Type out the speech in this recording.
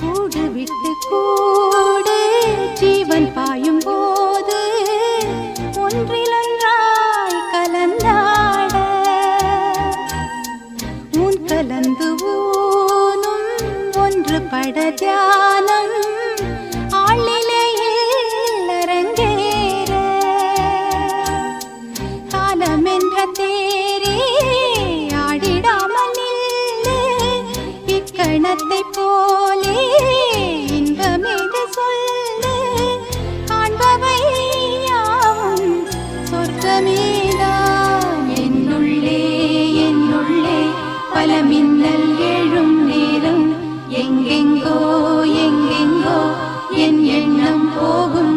கூடு விட்டு கூடு ஜீவன் பாயும் போது ஒன்றிலொன்றாய் கலந்தாட உன் கலந்து ஊனும் ஒன்று பட தியானம் ஆளிலையில் அரங்கேற காலம் என்ற தேரே ஆடிடாமல் நில்லு இக்கணத்தை போலே இன்பமேது சொல்லு காண்பவை யாவும் சொர்க்கமேதான் என்னுள்ளே என்னுள்ளே பல மின்னல் எழும் நேரம் எங்கெங்கோ எங்கெங்கோ என் எண்ணம் போகும்